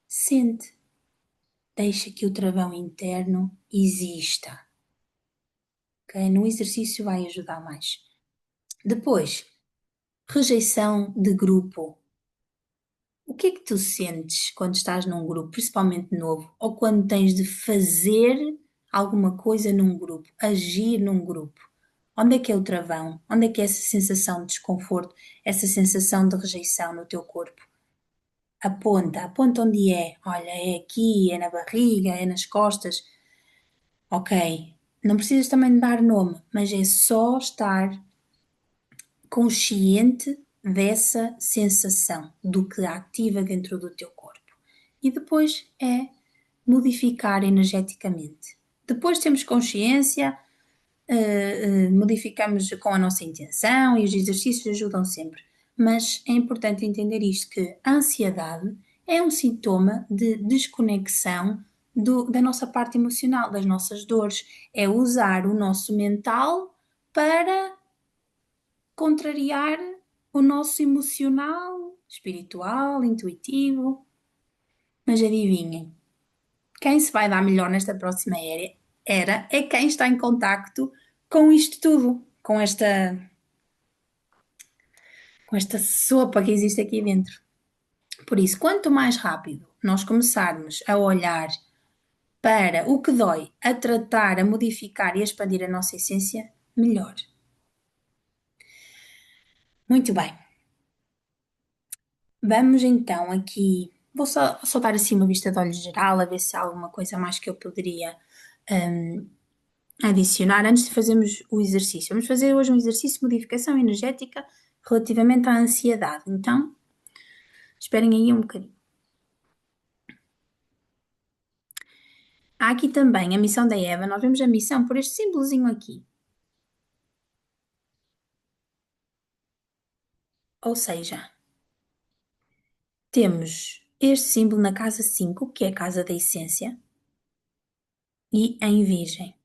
sente. Deixa que o travão interno exista. Ok? No exercício vai ajudar mais. Depois, rejeição de grupo. O que é que tu sentes quando estás num grupo, principalmente novo, ou quando tens de fazer alguma coisa num grupo, agir num grupo? Onde é que é o travão? Onde é que é essa sensação de desconforto, essa sensação de rejeição no teu corpo? Aponta, aponta onde é. Olha, é aqui, é na barriga, é nas costas. Ok, não precisas também de dar nome, mas é só estar consciente dessa sensação, do que ativa dentro do teu corpo. E depois é modificar energeticamente. Depois temos consciência, modificamos com a nossa intenção e os exercícios ajudam sempre. Mas é importante entender isto, que a ansiedade é um sintoma de desconexão da nossa parte emocional, das nossas dores. É usar o nosso mental para contrariar o nosso emocional, espiritual, intuitivo. Mas adivinhem, quem se vai dar melhor nesta próxima era é quem está em contacto com isto tudo, com esta sopa que existe aqui dentro. Por isso, quanto mais rápido nós começarmos a olhar para o que dói, a tratar, a modificar e a expandir a nossa essência, melhor. Muito bem. Vamos então aqui. Vou só dar assim uma vista de olhos geral, a ver se há alguma coisa mais que eu poderia adicionar antes de fazermos o exercício. Vamos fazer hoje um exercício de modificação energética relativamente à ansiedade. Então, esperem aí um bocadinho. Há aqui também a missão da Eva. Nós vemos a missão por este símbolozinho aqui. Ou seja, temos este símbolo na casa 5, que é a casa da essência, e em Virgem.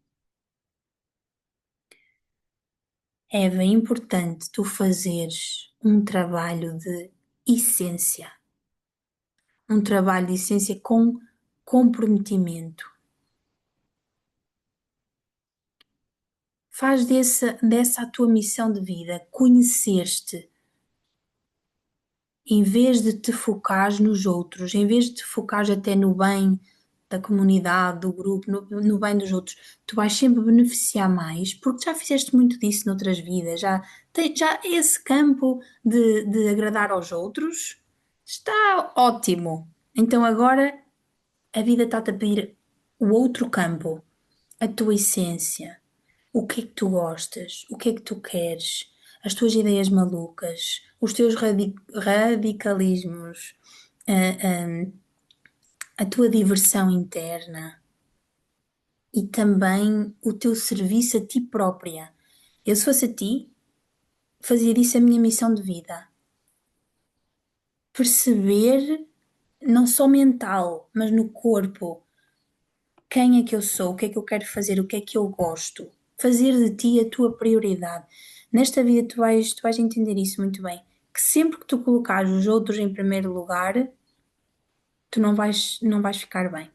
Eva, é importante tu fazeres um trabalho de essência. Um trabalho de essência com comprometimento. Faz dessa a tua missão de vida, conhecer-te, em vez de te focares nos outros, em vez de te focares até no bem da comunidade, do grupo, no bem dos outros, tu vais sempre beneficiar mais, porque já fizeste muito disso noutras vidas, já esse campo de agradar aos outros está ótimo. Então agora a vida está-te a pedir o outro campo, a tua essência. O que é que tu gostas? O que é que tu queres? As tuas ideias malucas, os teus radicalismos, a tua diversão interna e também o teu serviço a ti própria. Eu, se fosse a ti, fazia disso a minha missão de vida. Perceber, não só mental, mas no corpo, quem é que eu sou, o que é que eu quero fazer, o que é que eu gosto. Fazer de ti a tua prioridade. Nesta vida tu vais entender isso muito bem. Que sempre que tu colocares os outros em primeiro lugar, tu não vais ficar bem.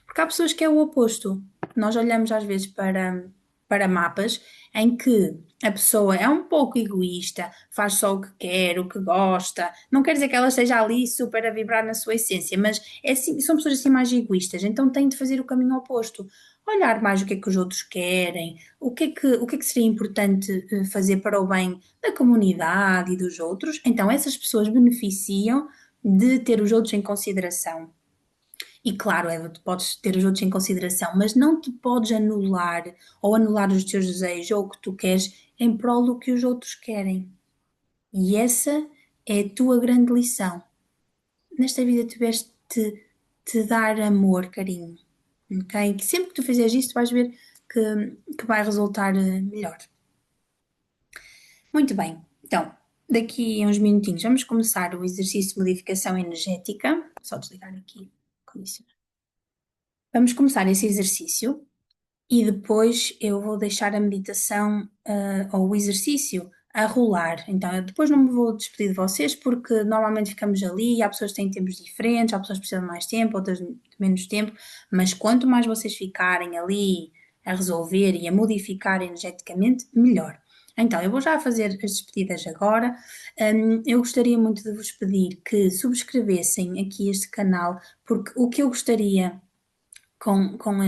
Porque há pessoas que é o oposto. Nós olhamos às vezes para mapas em que a pessoa é um pouco egoísta, faz só o que quer, o que gosta. Não quer dizer que ela esteja ali super a vibrar na sua essência, mas é assim, são pessoas assim mais egoístas, então têm de fazer o caminho oposto. Olhar mais o que é que os outros querem, o que é que seria importante fazer para o bem da comunidade e dos outros. Então essas pessoas beneficiam de ter os outros em consideração. E claro, Eva, tu podes ter os outros em consideração, mas não te podes anular ou anular os teus desejos ou o que tu queres em prol do que os outros querem. E essa é a tua grande lição. Nesta vida tiveste de te dar amor, carinho, ok? Que sempre que tu fizeres isto vais ver que vai resultar melhor. Muito bem, então, daqui a uns minutinhos vamos começar o exercício de modificação energética. Só desligar aqui o condicionador. Vamos começar esse exercício e depois eu vou deixar a meditação, ou o exercício a rolar. Então, eu depois não me vou despedir de vocês porque normalmente ficamos ali e há pessoas que têm tempos diferentes, há pessoas que precisam de mais tempo, outras de menos tempo, mas quanto mais vocês ficarem ali a resolver e a modificar energeticamente, melhor. Então, eu vou já fazer as despedidas agora. Eu gostaria muito de vos pedir que subscrevessem aqui este canal, porque o que eu gostaria com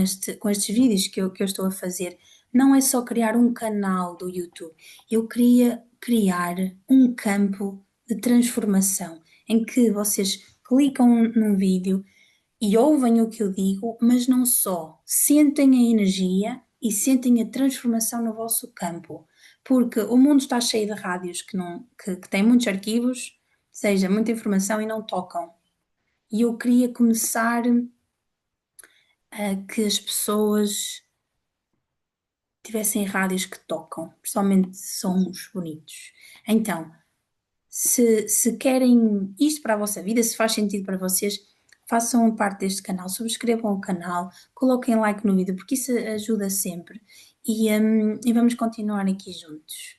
estes vídeos que eu estou a fazer, não é só criar um canal do YouTube, eu queria criar um campo de transformação em que vocês clicam num vídeo e ouvem o que eu digo, mas não só, sentem a energia e sentem a transformação no vosso campo, porque o mundo está cheio de rádios que têm muitos arquivos, seja muita informação e não tocam. E eu queria começar a que as pessoas tivessem rádios que tocam, principalmente sons bonitos. Então, se querem isto para a vossa vida, se faz sentido para vocês, façam parte deste canal, subscrevam o canal, coloquem like no vídeo, porque isso ajuda sempre. E vamos continuar aqui juntos.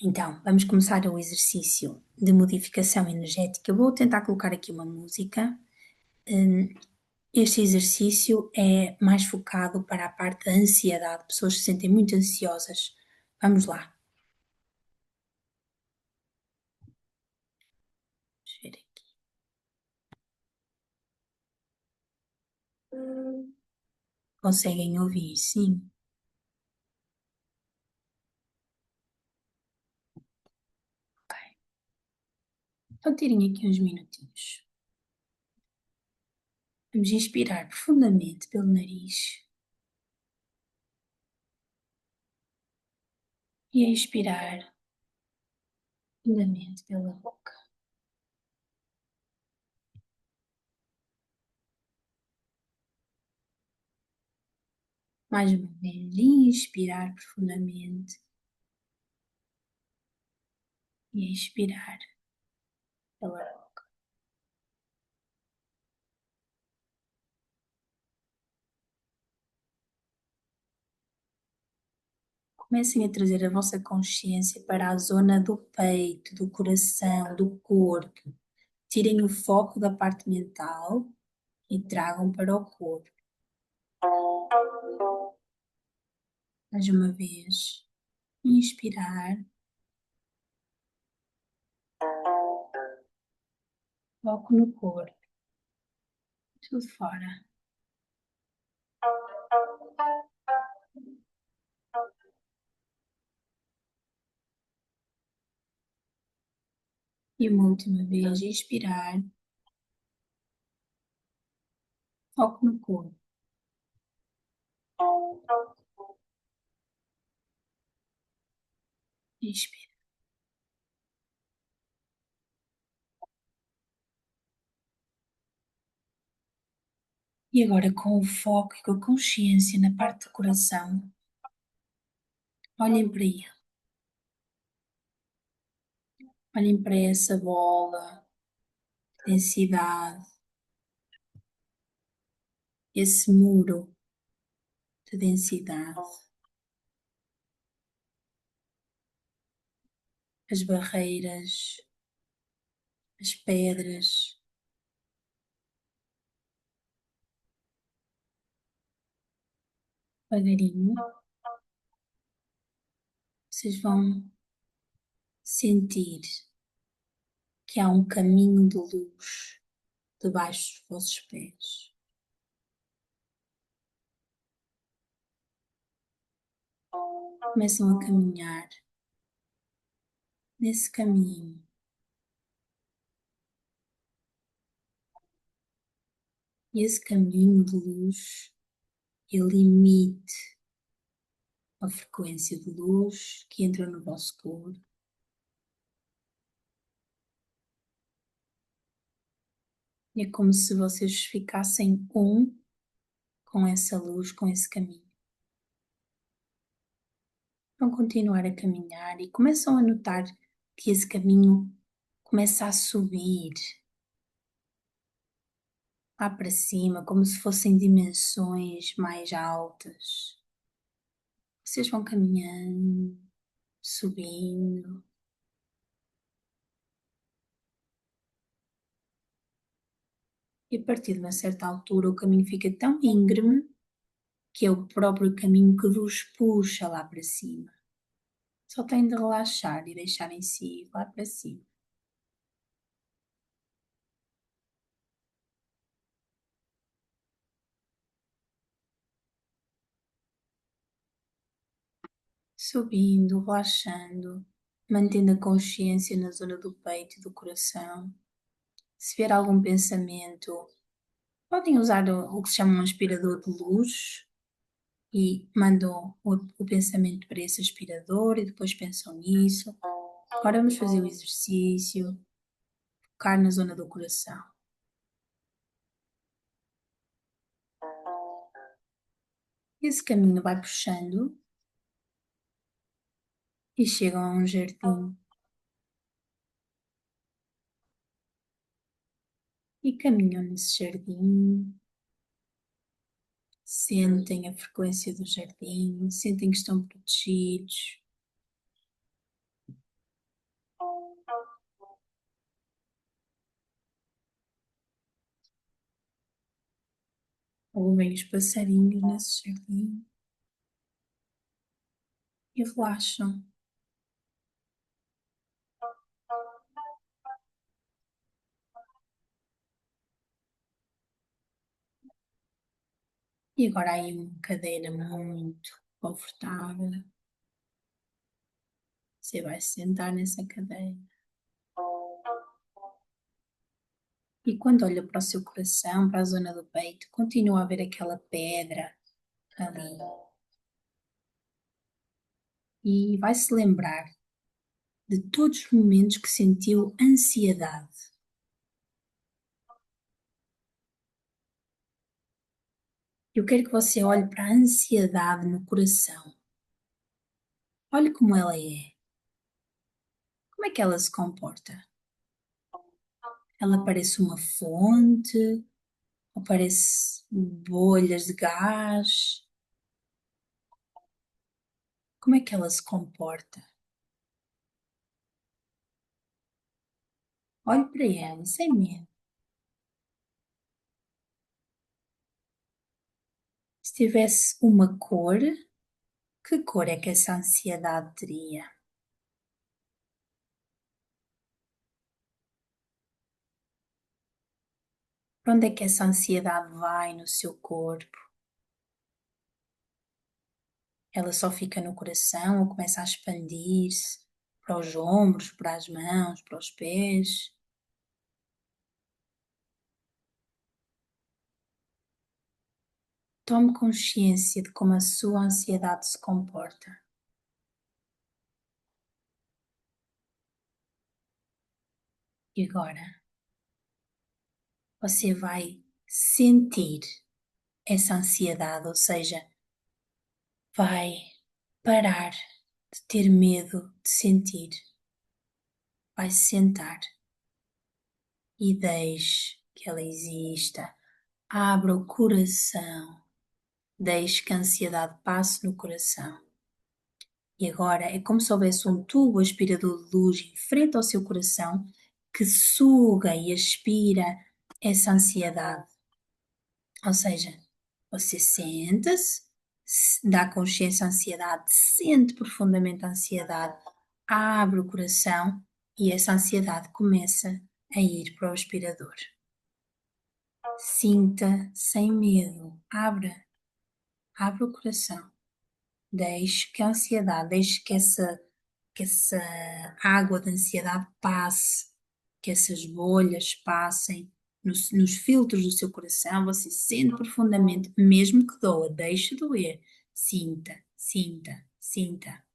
Então, vamos começar o exercício de modificação energética. Eu vou tentar colocar aqui uma música. Hum, Este exercício é mais focado para a parte da ansiedade, pessoas que se sentem muito ansiosas. Vamos lá. Deixa eu ver aqui. Conseguem ouvir? Sim. Ok. Então tirem aqui uns minutinhos. Vamos inspirar profundamente pelo nariz e expirar profundamente pela boca. Mais uma vez, inspirar profundamente e expirar pela boca. Comecem a trazer a vossa consciência para a zona do peito, do coração, do corpo. Tirem o foco da parte mental e tragam para o corpo. Mais uma vez, inspirar, foco no corpo, tudo fora. E uma última vez, inspirar, foco no corpo, inspira. E agora, com o foco e com a consciência na parte do coração, olhem para ele, olhem para essa bola, de densidade, esse muro de densidade, as barreiras, as pedras. Devagarinho, vocês vão sentir que há um caminho de luz debaixo dos vossos pés. Começam a caminhar nesse caminho. E esse caminho de luz, ele emite uma frequência de luz que entra no vosso corpo. E é como se vocês ficassem um com essa luz, com esse caminho. Vão continuar a caminhar e começam a notar que esse caminho começa a subir lá para cima, como se fossem dimensões mais altas. Vocês vão caminhando, subindo, e a partir de uma certa altura o caminho fica tão íngreme que é o próprio caminho que vos puxa lá para cima. Só têm de relaxar e deixar em si lá para cima. Subindo, relaxando, mantendo a consciência na zona do peito e do coração. Se vier algum pensamento, podem usar o que se chama um aspirador de luz e mandam o pensamento para esse aspirador e depois pensam nisso. Agora vamos fazer o exercício, focar na zona do coração. Esse caminho vai puxando e chegam a um jardim e caminham nesse jardim. Sentem a frequência do jardim, sentem que estão protegidos. Ouvem os passarinhos nesse jardim e relaxam. E agora há aí uma cadeira muito confortável. Você vai sentar nessa cadeira. E quando olha para o seu coração, para a zona do peito, continua a ver aquela pedra ali. E vai se lembrar de todos os momentos que sentiu ansiedade. Eu quero que você olhe para a ansiedade no coração. Olhe como ela é. Como é que ela se comporta? Ela parece uma fonte? Ou parece bolhas de gás? Como é que ela se comporta? Olhe para ela, sem medo. Se tivesse uma cor, que cor é que essa ansiedade teria? Para onde é que essa ansiedade vai no seu corpo? Ela só fica no coração ou começa a expandir-se para os ombros, para as mãos, para os pés? Tome consciência de como a sua ansiedade se comporta. E agora você vai sentir. essa ansiedade, ou seja, vai parar de ter medo de sentir, vai se sentar e deixe que ela exista. Abra o coração, deixe que a ansiedade passe no coração. E agora é como se houvesse um tubo aspirador de luz em frente ao seu coração que suga e aspira essa ansiedade. Ou seja, você senta-se, dá consciência à ansiedade, sente profundamente a ansiedade, abre o coração e essa ansiedade começa a ir para o aspirador. Sinta sem medo, abre o coração, deixe que a ansiedade, deixe que essa água de ansiedade passe, que essas bolhas passem nos filtros do seu coração, você sente profundamente, mesmo que doa, deixe doer, sinta, sinta, sinta.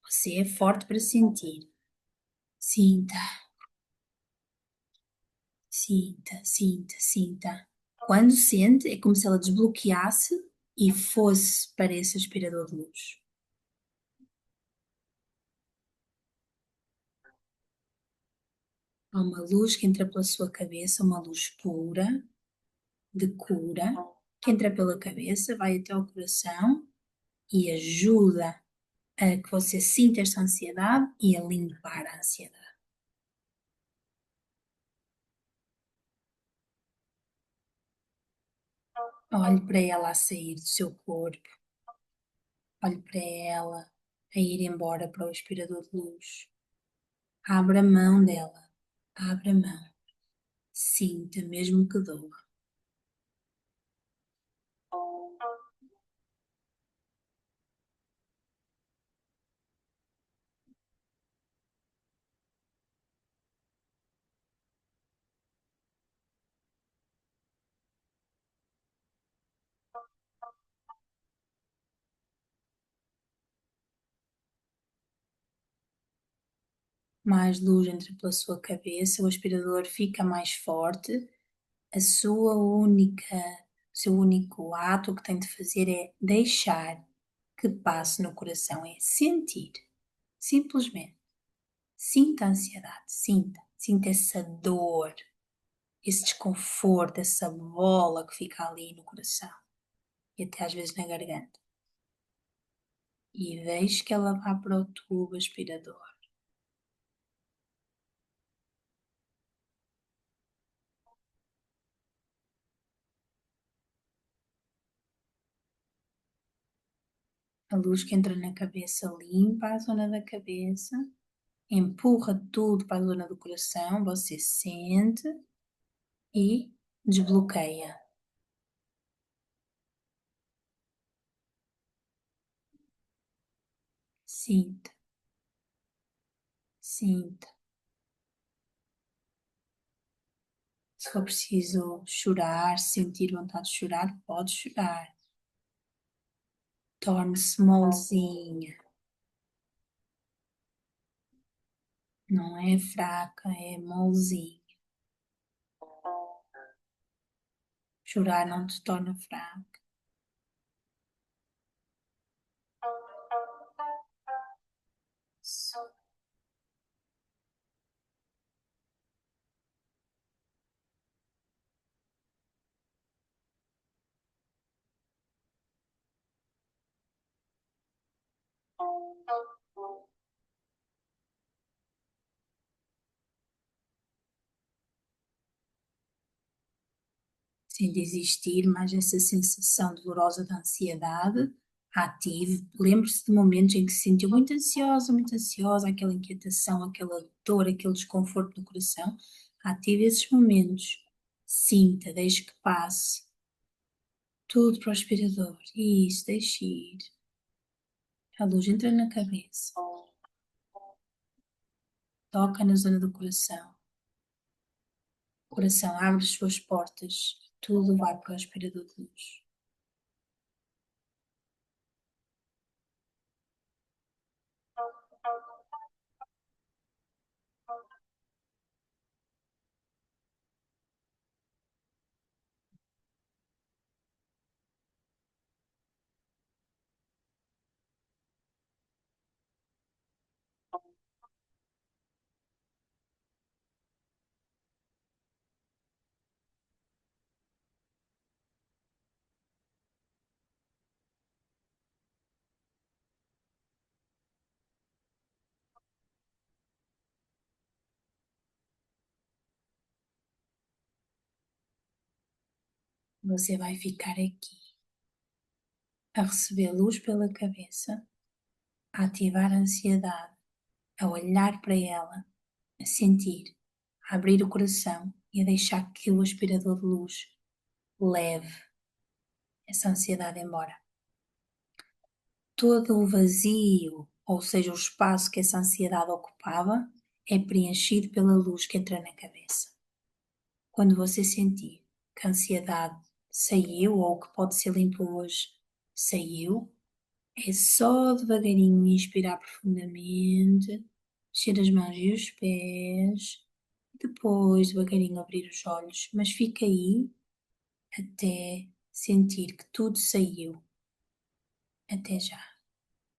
Você é forte para sentir. Sinta, sinta, sinta, sinta. Quando sente, é como se ela desbloqueasse e fosse para esse aspirador de luz. Há uma luz que entra pela sua cabeça, uma luz pura, de cura, que entra pela cabeça, vai até ao coração e ajuda a que você sinta esta ansiedade e a limpar a ansiedade. Olhe para ela a sair do seu corpo, olhe para ela a ir embora para o aspirador de luz. Abra a mão dela, abra a mão, sinta mesmo que doa. Mais luz entra pela sua cabeça, o aspirador fica mais forte. A sua única, o seu único ato que tem de fazer é deixar que passe no coração, é sentir, simplesmente. Sinta a ansiedade, sinta essa dor, esse desconforto, essa bola que fica ali no coração e até às vezes na garganta. E deixe que ela vá para o tubo aspirador. A luz que entra na cabeça limpa a zona da cabeça, empurra tudo para a zona do coração, você sente e desbloqueia. Sinta, sinta. Se for preciso chorar, sentir vontade de chorar, pode chorar. Torne-se molzinha. Não é fraca, é molzinha. Chorar não te torna fraca. Sem desistir, mais essa sensação dolorosa da ansiedade, ative. Lembre-se de momentos em que se sentiu muito ansiosa, aquela inquietação, aquela dor, aquele desconforto no coração. Ative esses momentos. Sinta, deixe que passe. Tudo para o aspirador. Isso, deixe ir. A luz entra na cabeça. Toca na zona do coração. O coração abre as suas portas. Tudo vai para o aspirador de luz. Você vai ficar aqui a receber luz pela cabeça, a ativar a ansiedade, a olhar para ela, a sentir, a abrir o coração e a deixar que o aspirador de luz leve essa ansiedade embora. Todo o vazio, ou seja, o espaço que essa ansiedade ocupava, é preenchido pela luz que entra na cabeça. Quando você sentir que a ansiedade saiu ou que pode ser limpa hoje, saiu, é só devagarinho inspirar profundamente, mexer as mãos e os pés, depois devagarinho abrir os olhos, mas fica aí até sentir que tudo saiu. Até já.